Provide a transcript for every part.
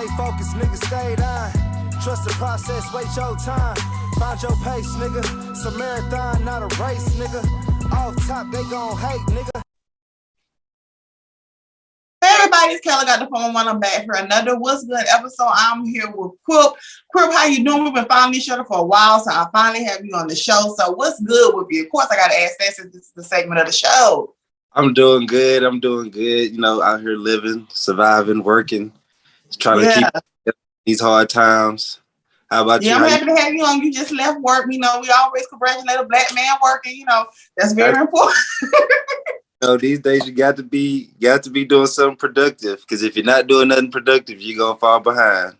stay focused, nigga, stayed on. Trust the process, wait your time. Find your pace, nigga. It's a marathon, not a race, nigga. Off top, they gon' hate, nigga. Hey everybody, it's Kayla Got the phone when I'm back for another What's Good episode. I'm here with Quip. Quip, how you doing? We've been following each other for a while, so I finally have you on the show. So what's good with you? Of course, I got to ask that since this is the segment of the show. I'm doing good. You know, out here living, surviving, working, trying to keep these hard times. How about you? I'm happy to have you on. You just left work. You know, we always congratulate a black man working. You know, that's very important. You know, these days you got to be doing something productive, because if you're not doing nothing productive, you're gonna fall behind.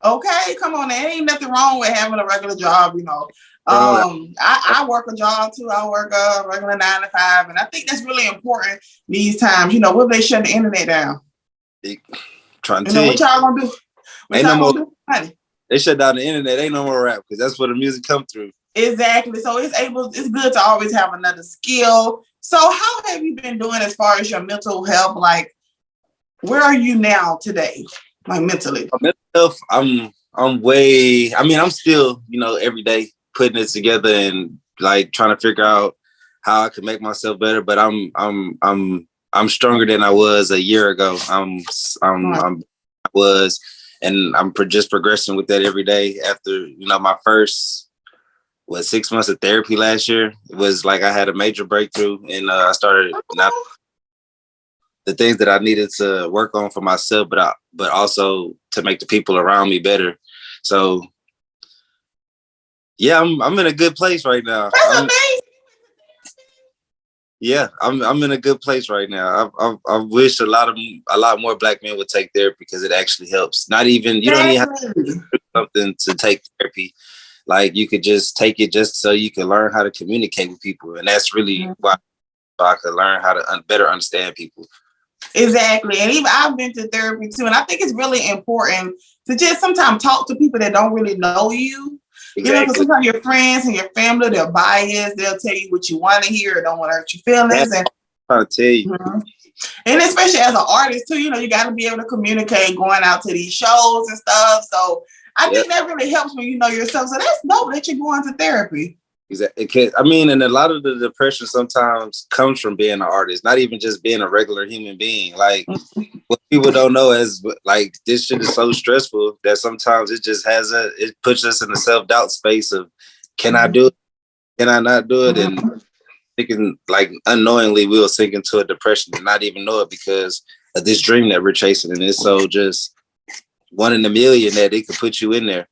Okay, come on, there ain't nothing wrong with having a regular job. You know, I work a job too. I work a regular 9 to 5, and I think that's really important these times. You know, what if they shut the internet down? Trying to tell you, what y'all gonna do? What y'all gonna do, honey? They shut down the internet. Ain't no more rap, because that's where the music come through. Exactly. So it's good to always have another skill. So how have you been doing as far as your mental health? Like, where are you now today? Like mentally? Mental health, I'm way. I mean, I'm still, you know, every day putting it together and like trying to figure out how I can make myself better. But I'm stronger than I was a year ago. I was, and I'm just progressing with that every day. After, you know, my first 6 months of therapy last year, it was like I had a major breakthrough, and I started not the things that I needed to work on for myself, but also to make the people around me better. So yeah, I'm in a good place right now. That's amazing. Yeah, I'm in a good place right now. I wish a lot more black men would take therapy, because it actually helps. Not even, you don't even have to do something to take therapy. Like, you could just take it just so you can learn how to communicate with people. And that's really why I could learn how to better understand people. Exactly. And even I've been to therapy too. And I think it's really important to just sometimes talk to people that don't really know you. Exactly. You know, because sometimes your friends and your family, they're biased. They'll tell you what you want to hear or don't want to hurt your feelings. That's what I'm trying to tell you. And especially as an artist too, you know, you got to be able to communicate going out to these shows and stuff. So I think that really helps when you know yourself. So that's dope that you're going to therapy. Exactly. I mean, and a lot of the depression sometimes comes from being an artist, not even just being a regular human being. Like, what people don't know is, like, this shit is so stressful that sometimes it just it puts us in the self-doubt space of, can I do it? Can I not do it? And thinking, like, unknowingly we'll sink into a depression and not even know it, because of this dream that we're chasing. And it's so just one in a million that it could put you in there.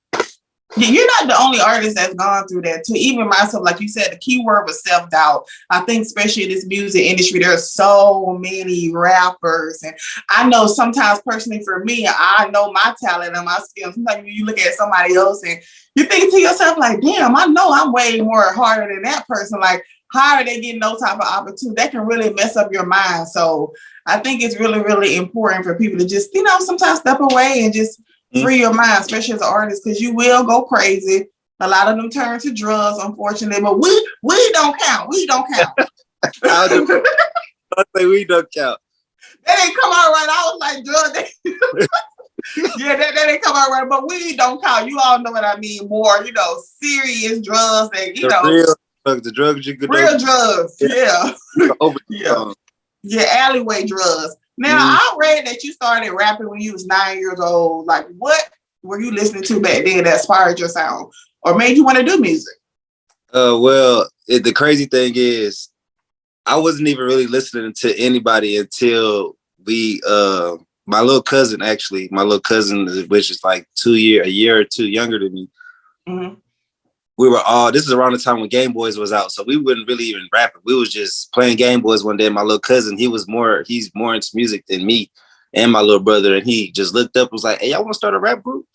Yeah, you're not the only artist that's gone through that too. Even myself, like you said, the key word was self-doubt. I think especially in this music industry, there are so many rappers. And I know sometimes personally for me, I know my talent and my skills. Sometimes you look at somebody else and you think to yourself like, damn, I know I'm way more harder than that person. Like, how are they getting no type of opportunity? That can really mess up your mind. So I think it's really, really important for people to just, you know, sometimes step away and just free your mind, especially as an artist, because you will go crazy. A lot of them turn to drugs, unfortunately, but we don't count. We don't count. I'll say we don't count. That didn't come out right. I was like, drugs. Yeah, that didn't come out right, but we don't count. You all know what I mean. More, you know, serious drugs and, you know. Real drugs, the drugs you could do. Real drugs, yeah, alleyway drugs. Now, I read that you started rapping when you was 9 years old. Like, what were you listening to back then that inspired your sound or made you want to do music? Well, the crazy thing is, I wasn't even really listening to anybody until my little cousin, which is like a year or two younger than me. Mm-hmm. We were this is around the time when Game Boys was out. So we wouldn't really even rap it. We was just playing Game Boys one day. My little cousin, he's more into music than me and my little brother. And he just looked up and was like, hey, y'all want to start a rap group?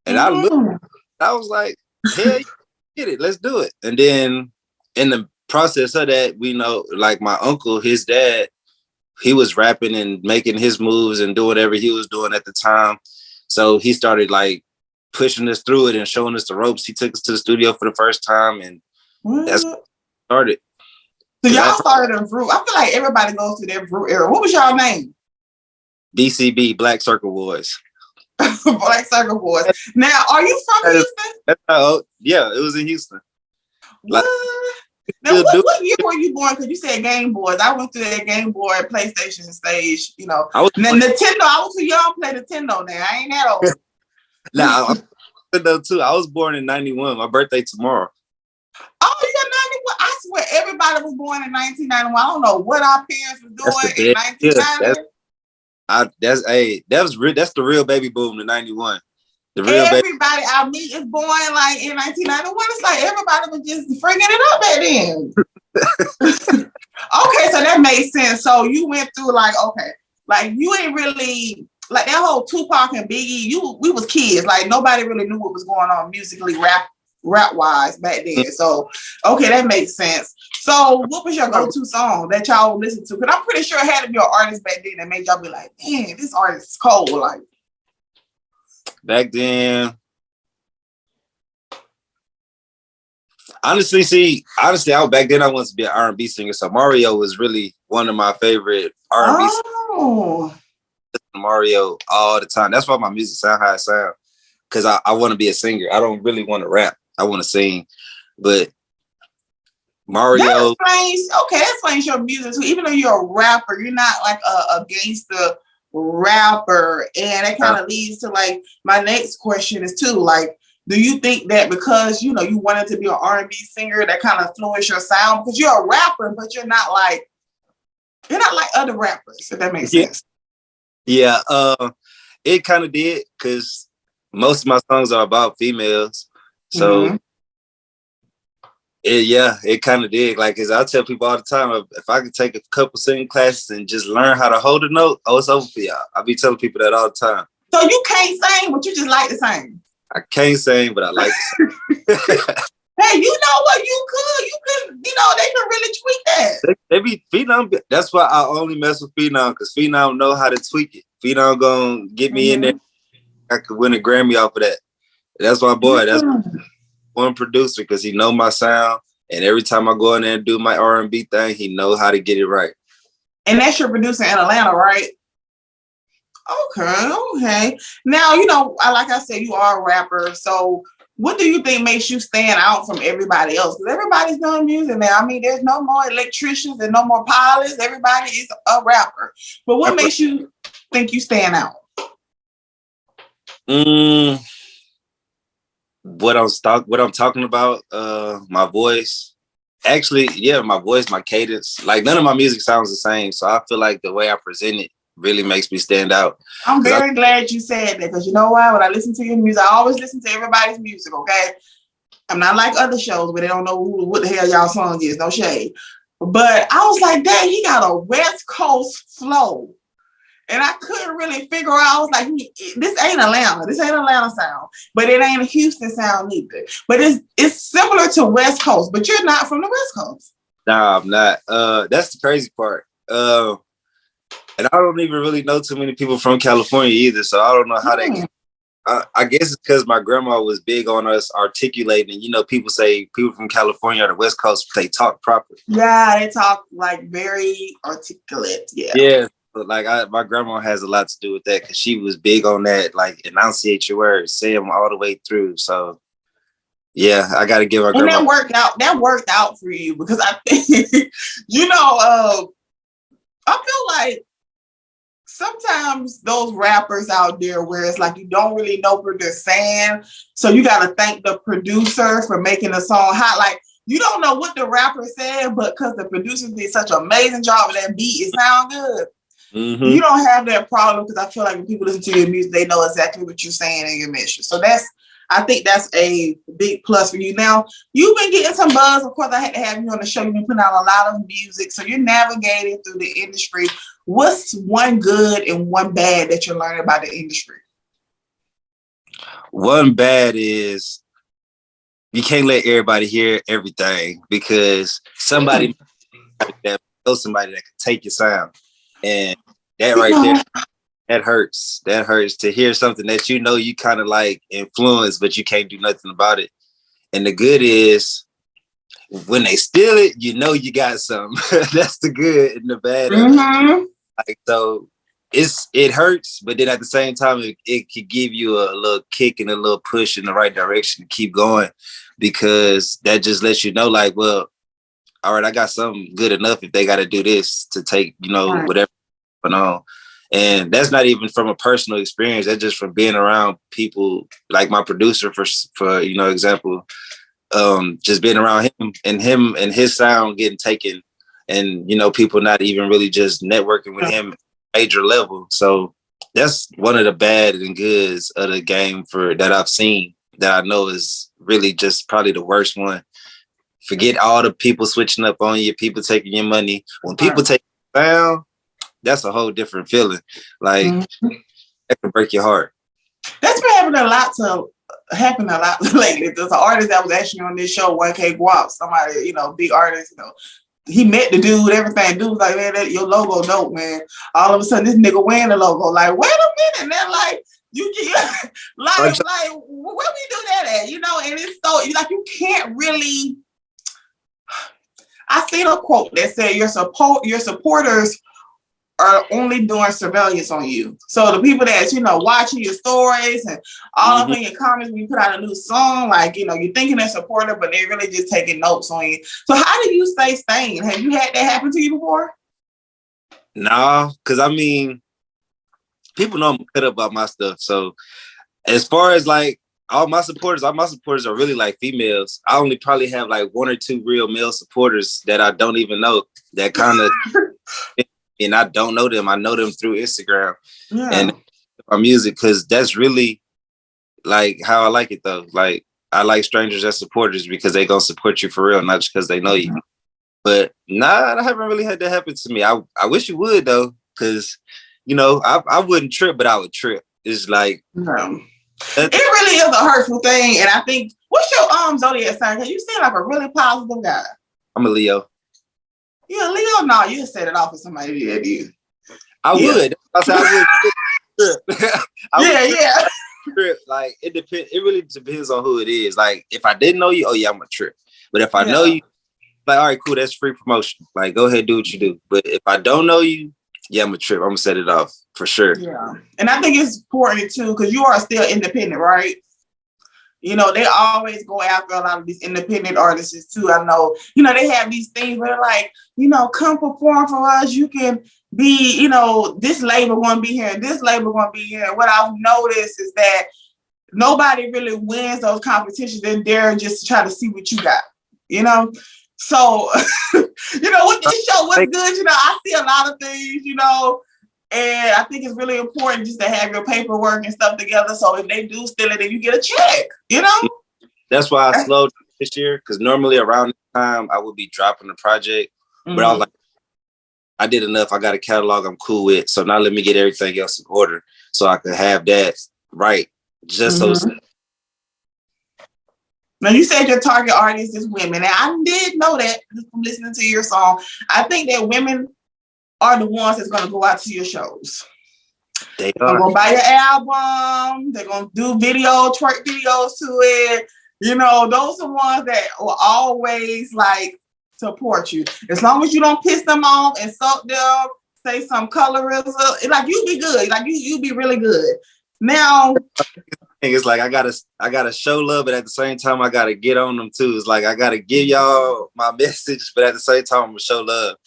And I was like, hey, get it. Let's do it. And then in the process of that, we know, like, my uncle, his dad, he was rapping and making his moves and doing whatever he was doing at the time. So he started, like, pushing us through it and showing us the ropes. He took us to the studio for the first time, and that's what started. So y'all started a group. I feel like everybody goes through their group era. What was y'all name? BCB, Black Circle Boys. Black Circle Boys. Now, are you from Houston? Yeah, it was in Houston. What? Like, Now, what year were you born? Because you said Game Boys. I went through that Game Boy PlayStation stage. You know, now, Nintendo. I was too young to play Nintendo. Now I ain't that old. Nah, I'm Nintendo too. I was born in '91. My birthday tomorrow. Oh, you're 91. I swear everybody was born in 1991. I don't know what our parents were doing in 1990. That's the real baby boom, the '91. The real everybody I meet is born like in 1991. It's like everybody was just freaking it up back then. Okay, so that makes sense. So you went through like, okay, like you ain't really like that whole Tupac and Biggie. We was kids. Like nobody really knew what was going on musically, rap wise back then. So okay, that makes sense. So what was your go-to song that y'all would listen to? Because I'm pretty sure it had to be an artist back then that made y'all be like, man, this artist is cold. Like back then. Honestly, back then I wanted to be an R&B singer. So Mario was really one of my favorite R&B singers. Mario all the time. That's why my music sound how it sound. Because I want to be a singer. I don't really want to rap. I want to sing. But Mario. That explains your music too. Even though you're a rapper, you're not like a gangster rapper. And that kind of leads to like my next question is too, like, do you think that because you wanted to be an R&B singer that kind of influenced your sound? Because you're a rapper, but you're not like other rappers, if that makes sense. Yeah, it kind of did because most of my songs are about females. So it kind of did. Like, cause I tell people all the time, if I could take a couple singing classes and just learn how to hold a note, it's over for y'all. I be telling people that all the time. So you can't sing, but you just like to sing. I can't sing, but I like to sing. Hey, you know what? You could, they can really tweak that. They be Phenom. That's why I only mess with Phenom, because Phenom know how to tweak it. Phenom gonna get me in there. I could win a Grammy off of that. That's my boy. That's one producer, because he know my sound. And every time I go in there and do my R&B thing, he know how to get it right. And that's your producer in Atlanta, right? Okay. Now, like I said, you are a rapper. So what do you think makes you stand out from everybody else? Because everybody's doing music now. I mean, there's no more electricians and no more pilots. Everybody is a rapper. But what makes you think you stand out? What I'm talking about, my voice. Actually, yeah, my voice, my cadence. Like, none of my music sounds the same. So I feel like the way I present it really makes me stand out. I'm very glad you said that, because you know why? When I listen to your music, I always listen to everybody's music, okay? I'm not like other shows where they don't know what the hell y'all song is, no shade. But I was like, dang, he got a West Coast flow. And I couldn't really figure out. I was like, this ain't Atlanta. This ain't Atlanta sound. But it ain't a Houston sound either. But it's similar to West Coast, but you're not from the West Coast. Nah, I'm not. That's the crazy part. And I don't even really know too many people from California either. So I don't know how they. I guess it's because my grandma was big on us articulating. People say people from California or the West Coast, they talk proper. Yeah, they talk like very articulate. Yeah. Yeah. But like my grandma has a lot to do with that, because she was big on that, like, enunciate your words, say them all the way through. So yeah, I got to give her. And grandma. That worked out for you, because I think, I feel like sometimes those rappers out there where it's like you don't really know what they're saying, so you got to thank the producer for making the song hot. Like, you don't know what the rapper said, but because the producer did such an amazing job with that beat, it sound good. You don't have that problem, because I feel like when people listen to your music, they know exactly what you're saying in your mission. So I think that's a big plus for you. Now, you've been getting some buzz. Of course, I had to have you on the show. You've been putting out a lot of music, so you're navigating through the industry. What's one good and one bad that you're learning about the industry? One bad is you can't let everybody hear everything, because somebody that knows somebody that can take your sound. And that right there, that hurts. That hurts to hear something that you kind of like influence, but you can't do nothing about it. And the good is when they steal it, you got something. That's the good, and the bad. Like, so it hurts, but then at the same time, it could give you a little kick and a little push in the right direction to keep going, because that just lets you know, like, well, all right, I got something good enough if they got to do this to take, Right. whatever going on. And that's not even from a personal experience. That's just from being around people like my producer, for example, just being around him and his sound getting taken, and people not even really just networking with him major level. So that's one of the bad and goods of the game that I've seen, that I know is really just probably the worst one. Forget all the people switching up on you, people taking your money. When people take it down, that's a whole different feeling. Like, that can break your heart. That's been happening a lot lately. There's an artist that was actually on this show, 1K Guap, somebody, big artist, he met the dude, everything. Dude was like, man, your logo dope, man. All of a sudden, this nigga wearing the logo. Like, wait a minute. And they're like, like, where we do that at? And it's so, like, you can't really. I seen a quote that said your supporters are only doing surveillance on you. So the people that's, watching your stories and all up in your comments when you put out a new song, like, you're thinking they're supportive, but they're really just taking notes on you. So how do you stay sane? Have you had that happen to you before? Nah, because people know I'm cut up about my stuff. So as far as like all my supporters are really like females. I only probably have like one or two real male supporters that I don't even know, that kind of and I don't know them. I know them through Instagram and my music, because that's really like how I like it though. Like, I like strangers as supporters because they gonna support you for real, not just because they know you. But nah, I haven't really had that happen to me. I wish you would though, because I wouldn't trip, but I would trip. It's like it really is a hurtful thing. And I think, what's your Zodiac sign? Because you seem like a really positive guy. I'm a Leo. Yeah, Leo, no, you set it off for somebody that you. I would. I would. Yeah. Trip. Like, it depends. It really depends on who it is. Like, if I didn't know you, oh yeah, I'm a trip. But if I know you, like, all right, cool, that's free promotion. Like, go ahead, do what you do. But if I don't know you, yeah, I'm a trip. I'm gonna set it off for sure. Yeah, and I think it's important too, because you are still independent, right? They always go after a lot of these independent artists too. I know, they have these things where they're like, come perform for us. You can be, this label gonna be here and this label gonna be here. And what I've noticed is that nobody really wins those competitions. They're there just to try to see what you got, So, with this show, what's good, I see a lot of things, and I think it's really important just to have your paperwork and stuff together. So if they do steal it, then you get a check, That's why I slowed this year, because normally around this time I would be dropping the project. But I was like, I did enough. I got a catalog I'm cool with. So now let me get everything else in order so I can have that right. Just so. Now, you said your target audience is women, and I did know that just from listening to your song. I think that women are the ones that's going to go out to your shows. They're going to buy your album. They're going to do twerk videos to it. Those are the ones that will always, like, support you. As long as you don't piss them off, insult them, say some colorism, like, you be good. Like, you be really good. Now... It's like I gotta show love, but at the same time I gotta get on them too. It's like I gotta give y'all my message, but at the same time I'm gonna show love.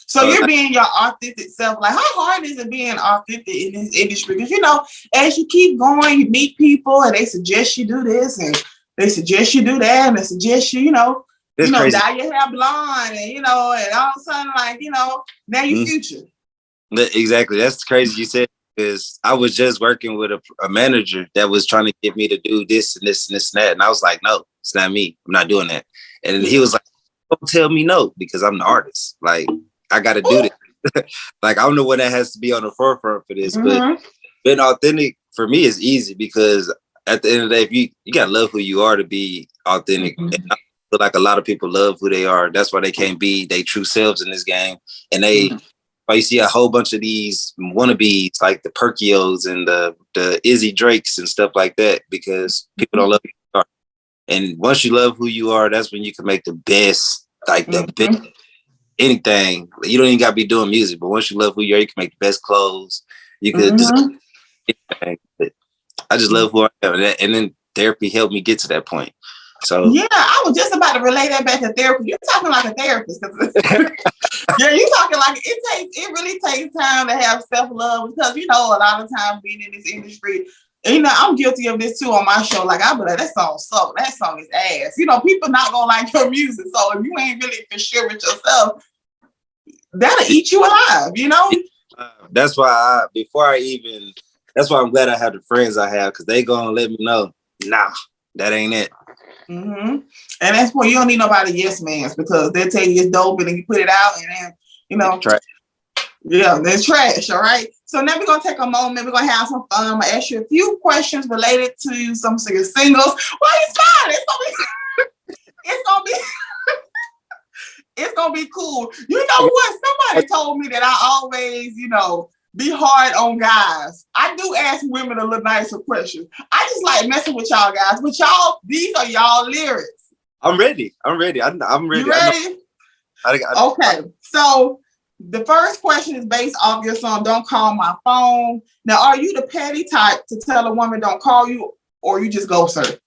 So you're being your authentic self. Like, how hard is it being authentic in this industry? Because as you keep going, you meet people and they suggest you do this and they suggest you do that and they suggest you, dye your hair blonde and all of a sudden, like, now you're future. Exactly. That's crazy you said. Because I was just working with a manager that was trying to get me to do this and this and this and that. And I was like, no, it's not me. I'm not doing that. And he was like, don't tell me no, because I'm the artist. Like, I got to do this. Like, I don't know when that has to be on the forefront for this, but being authentic for me is easy, because at the end of the day, if you got to love who you are to be authentic. And I feel like a lot of people love who they are. That's why they can't be their true selves in this game. And you see a whole bunch of these wannabes, like the Perkios and the Izzy Drakes and stuff like that, because people don't love who you are. And once you love who you are, that's when you can make the best, like the best. anything. You don't even got to be doing music, but once you love who you are, you can make the best clothes. You could design anything. But I just love who I am, and then therapy helped me get to that point. So yeah, I was just about to relay that back to therapy. You're talking like a therapist. Yeah, you talking like it really takes time to have self-love because a lot of times being in this industry, I'm guilty of this too on my show. Like I be like, that song sucks, that song is ass. People not gonna like your music. So if you ain't really for sure with yourself, that'll eat you alive, That's why that's why I'm glad I have the friends I have, because they gonna let me know, nah, that ain't it. Mm-hmm. And that's why you don't need nobody yes mans, because they'll tell you it's dope and then you put it out and then yeah, they're trash. All right, so now we're gonna take a moment, we're gonna have some fun. I'm gonna ask you a few questions related to some of your singles. Why are you smiling? It's gonna be cool. You know what, somebody told me that I always be hard on guys. I do ask women a little nicer questions. I just like messing with y'all guys. But y'all, these are y'all lyrics. I'm ready. I'm ready. You ready? Okay. So the first question is based off your song, Don't Call My Phone. Now, are you the petty type to tell a woman don't call you, or you just ghost her?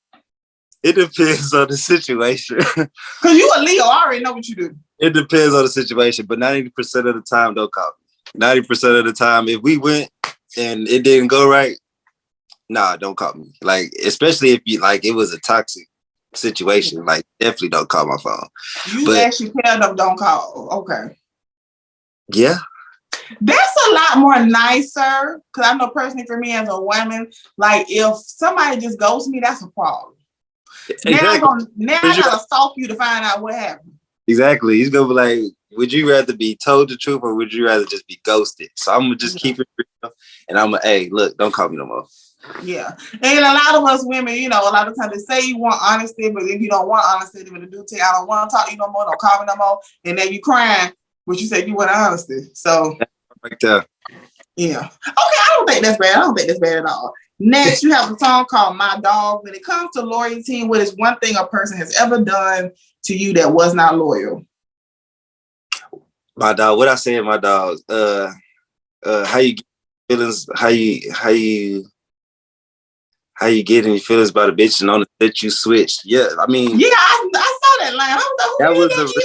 It depends on the situation. Because you a Leo, I already know what you do. It depends on the situation, but 90% of the time, don't call me. 90% of the time, if we went and it didn't go right, nah, don't call me. Like, especially if it was a toxic situation, like definitely don't call my phone. You actually tell them don't call. Okay. Yeah. That's a lot more nicer, because I know personally for me as a woman, like if somebody just ghosts me, that's a problem. Exactly. Now I gotta stalk you to find out what happened. Exactly. He's gonna be like, would you rather be told the truth or would you rather just be ghosted? So I'm gonna just keep it real, and I'm gonna, hey, look, don't call me no more. Yeah. And a lot of us women, a lot of times they say you want honesty, but if you don't want honesty, they're gonna do tell you, I don't want to talk to you no more, don't call me no more. And then you crying, but you said you want honesty. So right there. Yeah. Okay, I don't think that's bad. I don't think that's bad at all. Next, you have a song called My Dog. When it comes to loyalty, what is one thing a person has ever done to you that was not loyal? My dog. What I say, my dog. How you get feelings? How you get any feelings about a bitch and on the that you switched? Yeah, I mean. Yeah, I saw that line. I don't know who that was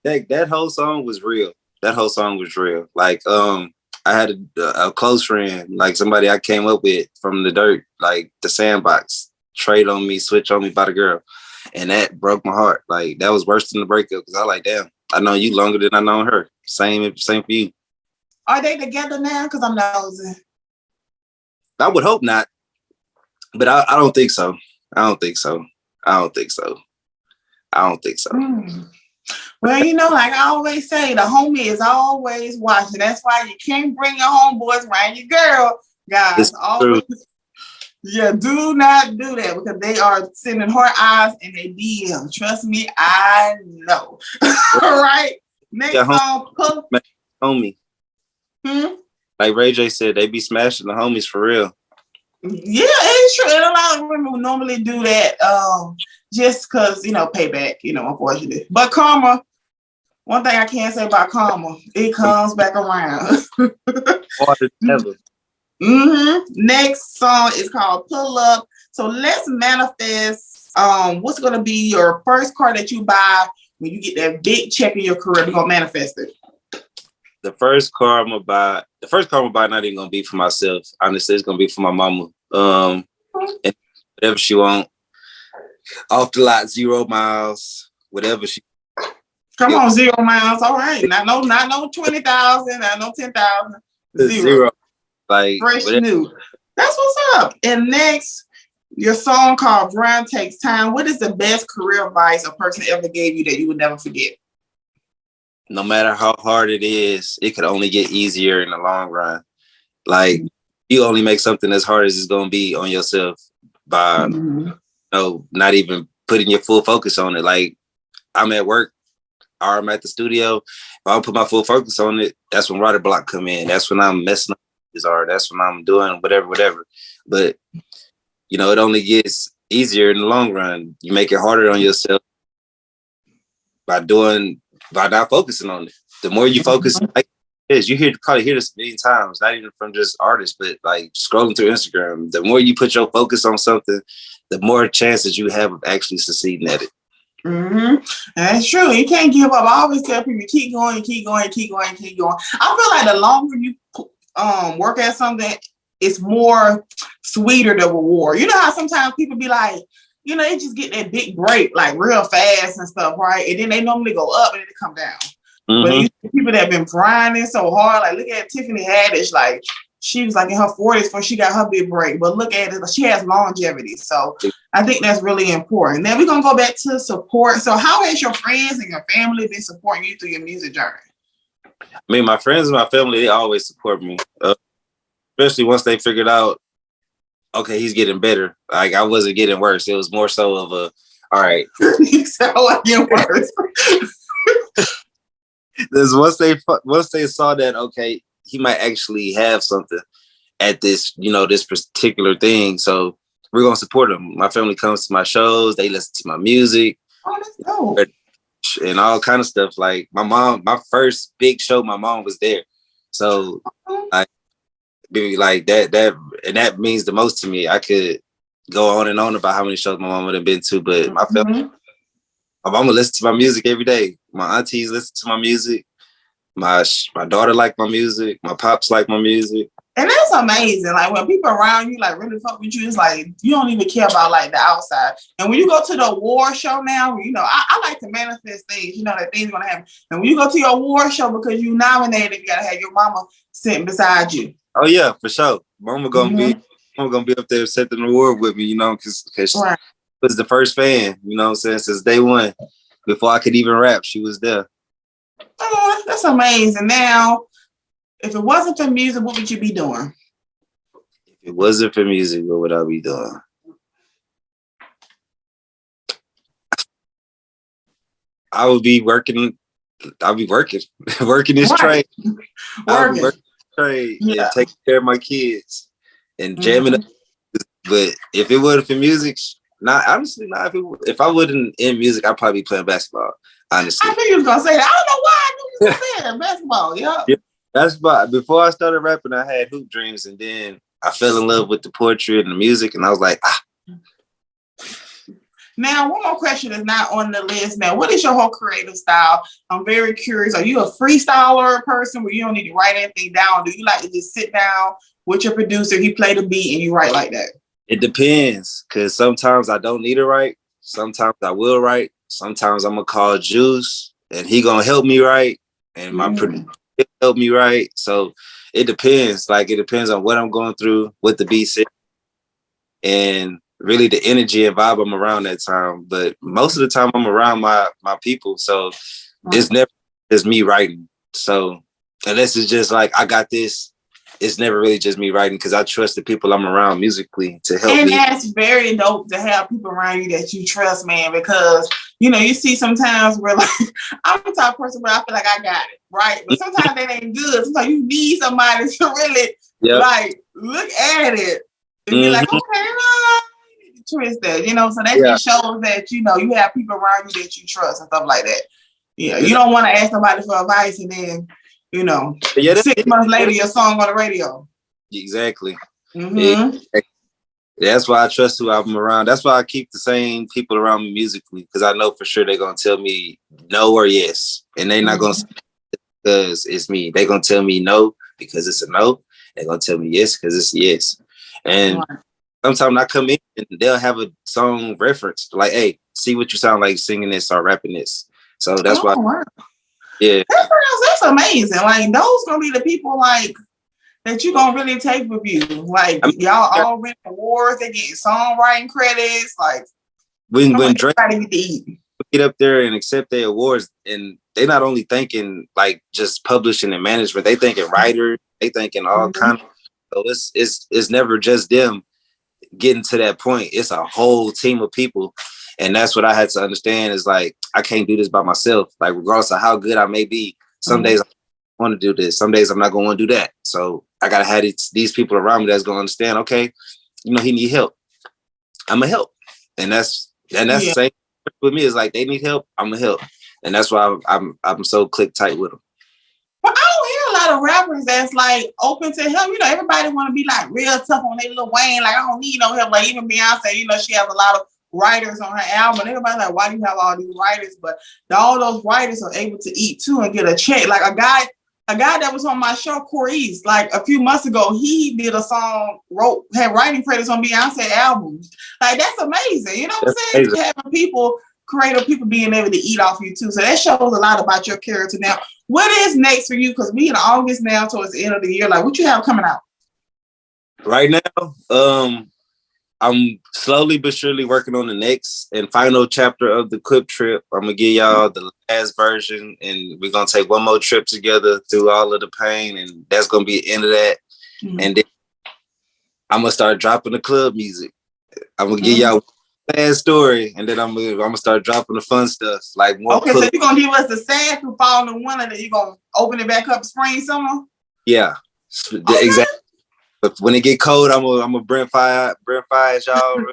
real. That whole song was real. That whole song was real. Like I had a close friend, like somebody I came up with from the dirt, like the sandbox, trade on me, switch on me by the girl. And that broke my heart. Like that was worse than the breakup, because I like, damn, I know you longer than I know her. Same for you. Are they together now? Because I'm nosy. I would hope not. But I don't think so. I don't think so. Well, like I always say, the homie is always watching. That's why you can't bring your homeboys around your girl, guys. Always, yeah, do not do that, because they are sending her eyes in their DM. Trust me, I know. All right. Next song, homie. Like Ray J said, they be smashing the homies for real. Yeah, it's true. And a lot of women will normally do that just because, payback, unfortunately. But karma, one thing I can't say about karma, it comes back around. Next song is called Pull Up. So let's manifest what's going to be your first car that you buy when you get that big check in your career. We're going to manifest it. The first car I'm gonna buy not even gonna be for myself. Honestly, it's gonna be for my mama. And whatever she want. Off the lot, 0 miles, whatever she. Come on, 0 miles. All right. Not no 20,000, not no 10,000. Zero. Like fresh new. That's what's up. And next, your song called Grind Takes Time. What is the best career advice a person ever gave you that you would never forget? No matter how hard it is, it could only get easier in the long run. Like you only make something as hard as it's gonna be on yourself by not even putting your full focus on it. Like I'm at work or I'm at the studio. If I don't put my full focus on it, that's when writer block come in. That's when I'm messing up or that's when I'm doing whatever. But it only gets easier in the long run. You make it harder on yourself by doing by not focusing on it. The more you focus, like this, probably hear this a million times, not even from just artists, but like scrolling through Instagram. The more you put your focus on something, the more chances you have of actually succeeding at it. That's true. You can't give up. I always tell people, keep going, keep going, keep going, keep going. I feel like the longer you work at something, it's more sweeter the reward. You know how sometimes people be like, you know, they just get that big break like real fast and stuff, right? And then they normally go up and then they come down. But you see people that have been grinding so hard, like look at Tiffany Haddish, like she was like in her 40s before she got her big break. But look at it, she has longevity. So I think that's really important. Then we're gonna go back to support. So how has your friends and your family been supporting you through your music journey? I mean, my friends and my family, they always support me. Especially once they figured out, okay, he's getting better. Like I wasn't getting worse. It was more so of a, all right. You sound like getting worse. Once they saw that, okay, he might actually have something at this, you know, this particular thing. So we're gonna support him. My family comes to my shows, they listen to my music. Oh, that's dope. And all kind of stuff. Like my first big show, my mom was there. So like that and that means the most to me. I could go on and on about how many shows my mom would have been to, but my family, my mama listens to my music every day. My aunties listen to my music. My daughter like my music. My pops like my music. And that's amazing. Like when people around you like really fuck with you, it's like you don't even care about like the outside. And when you go to the award show now, you know, I like to manifest things, you know, that things gonna happen. And when you go to your award show because you nominated, you gotta have your mama sitting beside you. Oh yeah, for sure. Mama gonna be up there accepting the award with me, you know, because she was the first fan, you know what I'm saying, since day one. Before I could even rap, she was there. Oh, that's amazing. Now, if it wasn't for music, what would you be doing? If it wasn't for music, what would I be doing? I would be working. I'll be working this trade. I'll be working this trade and taking care of my kids and jamming up. But if it wasn't for music, honestly, if I wasn't in music, I'd probably be playing basketball. Honestly, I knew you was gonna say that. I don't know why I knew you was gonna say that. Basketball, yeah. That's why before I started rapping, I had hoop dreams, and then I fell in love with the poetry and the music, and I was like, Now, one more question is not on the list. Now, what is your whole creative style? I'm very curious. Are you a freestyler person where you don't need to write anything down? Do you like to just sit down with your producer, he play the beat, and you write like that? It depends, because sometimes I don't need to write. Sometimes I will write. Sometimes I'm gonna call Juice, and he gonna help me write, and my producer help me write. So it depends. Like it depends on what I'm going through, what the beat is, and really the energy and vibe I'm around that time. But most of the time I'm around my people, so it's never just me writing. So unless it's just like I got this, it's never really just me writing because I trust the people I'm around musically to help me. And that's very dope to have people around you that you trust, man, because you know, you see sometimes where like I'm the type of person where I feel like I got it, right? But sometimes that ain't good. Sometimes you need somebody to really like look at it and be like, okay, twist that, you know. So that just shows that, you know, you have people around you that you trust and stuff like that. Yeah, you don't want to ask somebody for advice and then, you know, 6 months later your song on the radio. Exactly. That's why I trust who I'm around. That's why I keep the same people around me musically, because I know for sure they're gonna tell me no or yes, and they're not gonna say because it's me. They're gonna tell me no because it's a no. They're gonna tell me yes because it's a yes. And sometimes I come in and they'll have a song reference like, "Hey, see what you sound like singing this or rapping this." So that's why. Yeah, that's amazing. Like those gonna be the people like that you gonna really take with you. Like y'all all win awards, they get songwriting credits. Like when Drake get up there and accept their awards, and they not only thinking like just publishing and management, they thinking writers, they thinking all kind of. So it's never just them getting to that point. It's a whole team of people. And that's what I had to understand is like, I can't do this by myself. Like, regardless of how good I may be, some days I want to do this. Some days I'm not going to do that. So I got to have these people around me that's going to understand, okay, you know, he need help. I'm going to help. And that's the same with me. It's like, they need help. I'm going to help. and that's why I'm so click tight with them. But I don't hear a lot of rappers that's like open to help. You know, everybody want to be like real tough on their Lil Wayne. Like, I don't need no help. Like, even Beyonce, you know, she has a lot of writers on her album. And everybody's like, why do you have all these writers? But all those writers are able to eat too and get a check. Like a guy that was on my show, Corey's, like a few months ago, he did a song, had writing credits on Beyonce albums. Like, that's amazing. You know what I'm saying? Having creative people being able to eat off you too. So that shows a lot about your character. Now, what is next for you? Because we in August now, towards the end of the year. Like, what you have coming out? Right now, I'm slowly but surely working on the next and final chapter of the Quip trip. I'm gonna give y'all the last version, and we're gonna take one more trip together through all of the pain, and that's gonna be the end of that. Mm-hmm. And then I'm gonna start dropping the club music. I'm gonna give y'all sad story, and then I'm gonna start dropping the fun stuff. Like more. Okay, so you're gonna give us the sad through fall and winter, then you're gonna open it back up spring, summer? Yeah, okay. Exactly. But when it get cold, I'm gonna bring fire y'all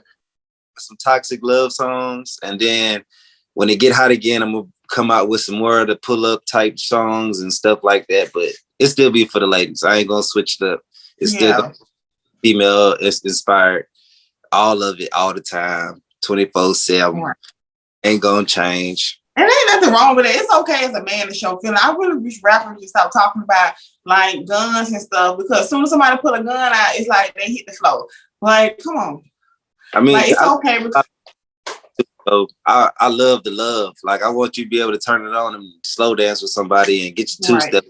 some toxic love songs, and then when it get hot again, I'm gonna come out with some more of the pull up type songs and stuff like that. But it still be for the ladies. I ain't gonna switch it up. It's still female inspired. All of it, all the time, 24/7. Right. Ain't gonna change. And ain't nothing wrong with it. It's okay as a man to show feeling. I really wish rappers would stop talking about like guns and stuff, because as soon as somebody put a gun out, it's like they hit the floor. Like, come on. I mean, like, it's okay. I love the love. Like, I want you to be able to turn it on and slow dance with somebody and get your two-step.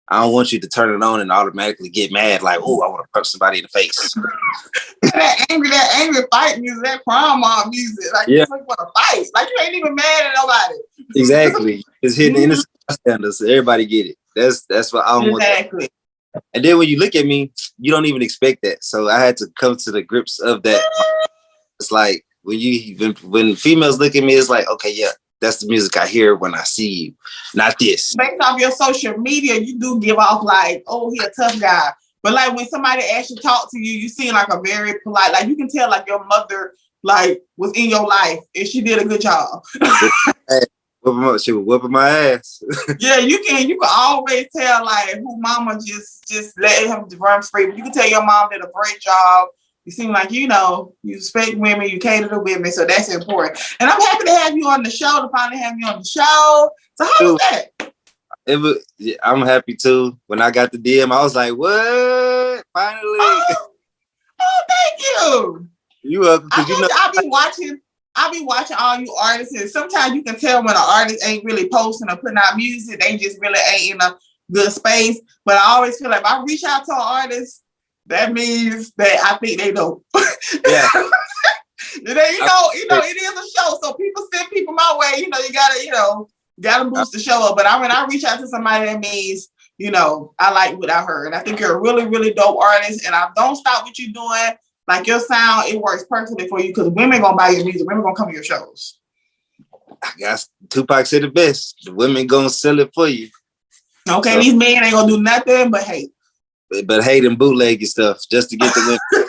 I don't want you to turn it on and automatically get mad, like, oh, I want to punch somebody in the face. that angry fight music, that crime mob music. Like, you just want to fight. Like, you ain't even mad at nobody. Exactly. It's hitting the innocent bystanders, so everybody get it. That's what I don't want. Exactly. And then when you look at me, you don't even expect that. So I had to come to the grips of that. It's like when females look at me, it's like, okay, yeah, that's the music I hear when I see you, not this. Based off your social media, you do give off like, oh, he a tough guy. But like when somebody actually talk to you, you seem like a very polite, like you can tell like your mother like was in your life and she did a good job. She was whooping my ass. Yeah, you can always tell like who mama just let him run free. But you can tell your mom did a great job. You seem like, you know, you respect women, you cater to women, so that's important. And I'm happy to have you on the show, to finally have you on the show. So how was that? I'm happy too. When I got the DM, I was like, what? Finally. Oh, thank you. You welcome. I'll be watching all you artists, and sometimes you can tell when an artist ain't really posting or putting out music, they just really ain't in a good space. But I always feel like if I reach out to an artist, that means that I think they know. Yeah. You know, it is a show, so people send people my way. You know, you gotta boost the show up. But when I reach out to somebody, that means, you know, I like what I heard. And I think you're a really, really dope artist. And I don't stop what you're doing. Like your sound, it works perfectly for you because women gonna buy your music. Women gonna come to your shows. I guess Tupac said the best. The women gonna sell it for you. Okay, so, these men ain't gonna do nothing but hate. But hate and bootleg and stuff just to get the women.